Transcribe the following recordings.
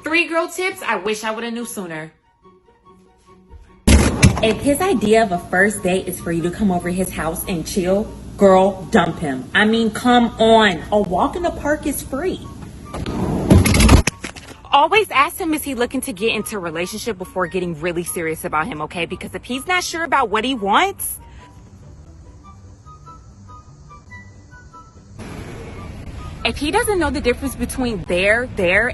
3 girl tips I wish I would have knew sooner. If his idea of a first date is for you to come over his house and chill, girl, dump him. I mean, come on. A walk in the park is free. Always ask him, is he looking to get into a relationship before getting really serious about him, okay? Because if he's not sure about what he wants, if he doesn't know the difference between there,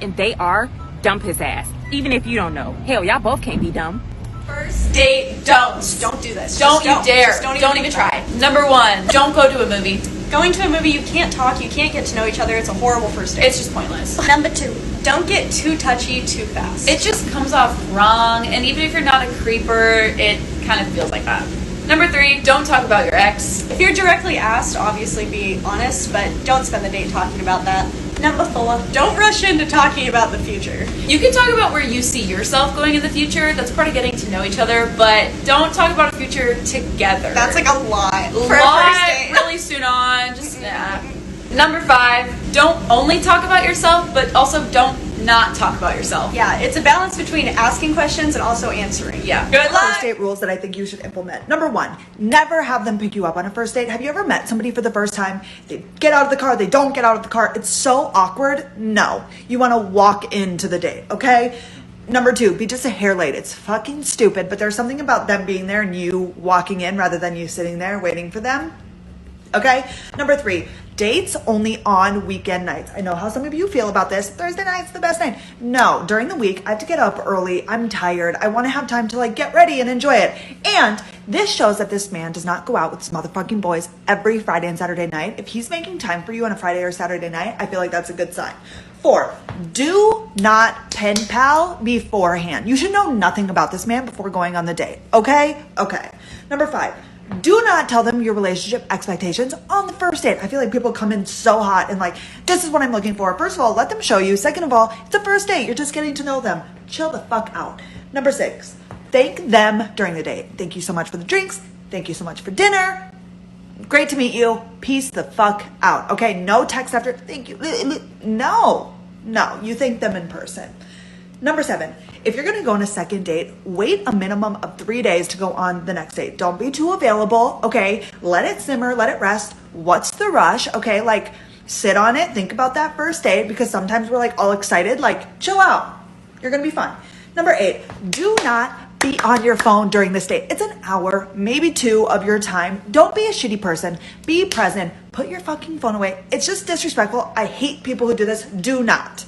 and they are, dump his ass. Even if you don't know. Hell, y'all both can't be dumb. First date, don't do this. Don't you dare. Just don't even try. Number 1, don't go to a movie. Going to a movie, you can't talk, you can't get to know each other. It's a horrible first date. It's just pointless. Number 2, Don't get too touchy too fast. it just comes off wrong, and even if you're not a creeper, it kind of feels like that. Number 3, Don't talk about your ex. if you're directly asked, obviously be honest, but don't spend the date talking about that. Number 4, don't rush into talking about the future. You can talk about where you see yourself going in the future. That's part of getting to know each other, but don't talk about a future together. That's like a lot for a first lot date. really soon on. Just Number 5, don't only talk about yourself, but also don't not talk about yourself. Yeah, it's a balance between asking questions and also answering. Yeah. Good luck. First date rules that I think you should implement. Number 1, never have them pick you up on a first date. Have you ever met somebody for the first time? They get out of the car, they don't get out of the car. It's so awkward. No, you want to walk into the date, okay? Number 2, be just a hair late. It's fucking stupid, but there's something about them being there and you walking in rather than you sitting there waiting for them. Okay? Number 3, dates only on weekend nights. I know how some of you feel about this. Thursday night's the best night. No, during the week, I have to get up early. I'm tired. I want to have time to like get ready and enjoy it. And this shows that this man does not go out with his motherfucking boys every Friday and Saturday night. If he's making time for you on a Friday or Saturday night, I feel like that's a good sign. 4, do not pen pal beforehand. You should know nothing about this man before going on the date. Okay? Okay. Number 5, do not tell them your relationship expectations on the first date. I feel like people come in so hot and like, this is what I'm looking for. First of all, let them show you. Second of all, it's a first date. You're just getting to know them. Chill the fuck out. Number 6, thank them during the date. Thank you so much for the drinks. Thank you so much for dinner. Great to meet you. Peace the fuck out. Okay, no text after thank you. No, you thank them in person. Number 7, if you're going to go on a second date, wait a minimum of 3 days to go on the next date. Don't be too available, okay? Let it simmer, let it rest. What's the rush, okay? Like, sit on it, think about that first date, because sometimes we're like all excited. Like, chill out. You're going to be fun. Number 8, do not be on your phone during this date. It's an hour, maybe 2 of your time. Don't be a shitty person. Be present. Put your fucking phone away. It's just disrespectful. I hate people who do this. Do not.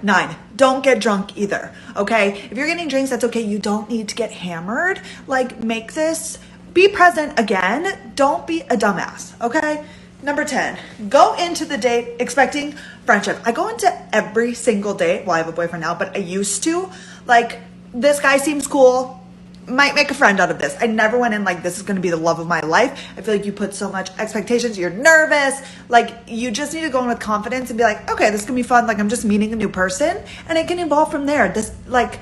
9, don't get drunk either, okay? If you're getting drinks, that's okay. You don't need to get hammered. Like, make this, be present again. Don't be a dumbass, okay? Number 10, go into the date expecting friendship. I go into every single date, well, I have a boyfriend now, but I used to, like, this guy seems cool, might make a friend out of this. I never went in like this is going to be the love of my life. I feel like you put so much expectations. You're nervous. Like you just need to go in with confidence and be like, okay, this can be fun. Like I'm just meeting a new person and it can evolve from there. This like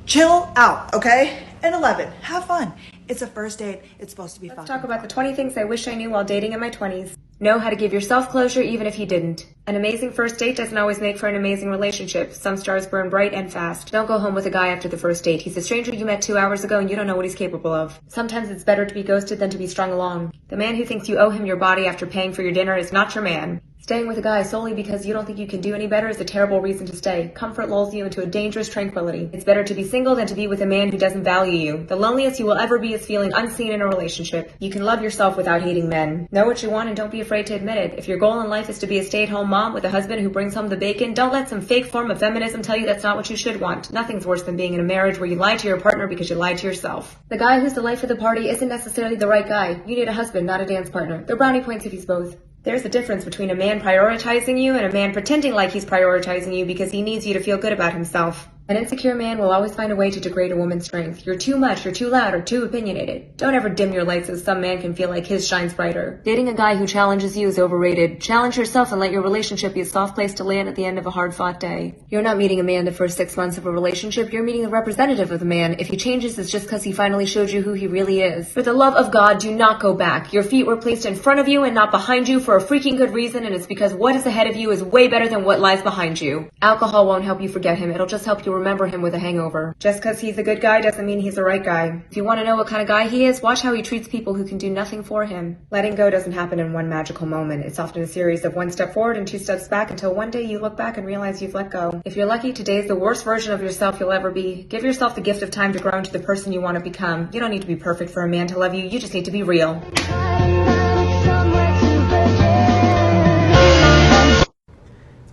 chill out. Okay. And 11, have fun. It's a first date. It's supposed to be fun. Let's talk about the 20 things I wish I knew while dating in my 20s. Know how to give yourself closure even if you didn't. An amazing first date doesn't always make for an amazing relationship. Some stars burn bright and fast. Don't go home with a guy after the first date. He's a stranger you met 2 hours ago and you don't know what he's capable of. Sometimes it's better to be ghosted than to be strung along. The man who thinks you owe him your body after paying for your dinner is not your man. Staying with a guy solely because you don't think you can do any better is a terrible reason to stay. Comfort lulls you into a dangerous tranquility. It's better to be single than to be with a man who doesn't value you. The loneliest you will ever be is feeling unseen in a relationship. You can love yourself without hating men. Know what you want and don't be afraid to admit it. If your goal in life is to be a stay-at-home mom with a husband who brings home the bacon, don't let some fake form of feminism tell you that's not what you should want. Nothing's worse than being in a marriage where you lie to your partner because you lied to yourself. The guy who's the life of the party isn't necessarily the right guy. You need a husband, not a dance partner. They're brownie points if he's both. There's a difference between a man prioritizing you and a man pretending like he's prioritizing you because he needs you to feel good about himself. An insecure man will always find a way to degrade a woman's strength. You're too much, you're too loud, or too opinionated. Don't ever dim your light so some man can feel like his shines brighter. Dating a guy who challenges you is overrated. Challenge yourself and let your relationship be a soft place to land at the end of a hard-fought day. You're not meeting a man the first 6 months of a relationship, you're meeting the representative of the man. If he changes, it's just because he finally showed you who he really is. For the love of God, do not go back. Your feet were placed in front of you and not behind you for a freaking good reason, and it's because what is ahead of you is way better than what lies behind you. Alcohol won't help you forget him, it'll just help you remember him with a hangover. Just because he's a good guy doesn't mean he's the right guy. If you want to know what kind of guy he is, watch how he treats people who can do nothing for him. Letting go doesn't happen in one magical moment. It's often a series of 1 step forward and 2 steps back until one day you look back and realize you've let go. If you're lucky, today is the worst version of yourself you'll ever be. Give yourself the gift of time to grow into the person you want to become. You don't need to be perfect for a man to love you. You just need to be real.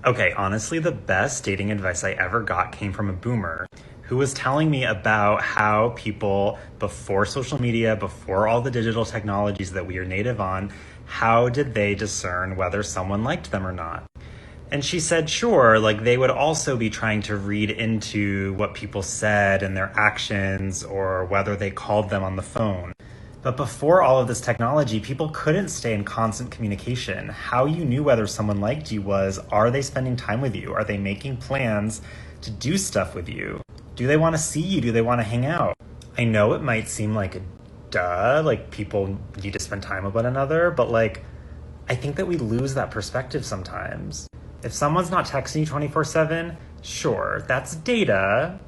Okay, honestly, the best dating advice I ever got came from a boomer who was telling me about how people before social media, before all the digital technologies that we are native on, how did they discern whether someone liked them or not? And she said, sure, like they would also be trying to read into what people said and their actions or whether they called them on the phone. But before all of this technology, people couldn't stay in constant communication. How you knew whether someone liked you was, are they spending time with you? Are they making plans to do stuff with you? Do they want to see you? Do they want to hang out? I know it might seem like duh, like people need to spend time with one another, but like, I think that we lose that perspective sometimes. If someone's not texting you 24/7, sure, that's data.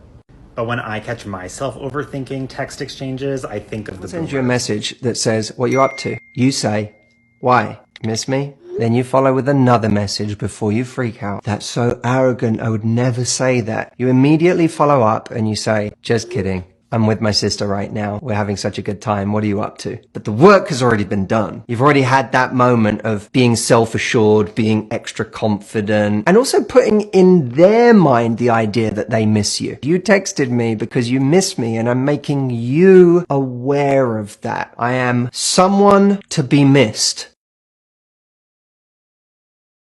But when I catch myself overthinking text exchanges, I think of the send you a message that says what you're up to. You say, why? Miss me? Then you follow with another message before you freak out. That's so arrogant, I would never say that. You immediately follow up and you say, just kidding. I'm with my sister right now. We're having such a good time. What are you up to? But the work has already been done. You've already had that moment of being self-assured, being extra confident, and also putting in their mind the idea that they miss you. You texted me because you miss me, and I'm making you aware of that. I am someone to be missed.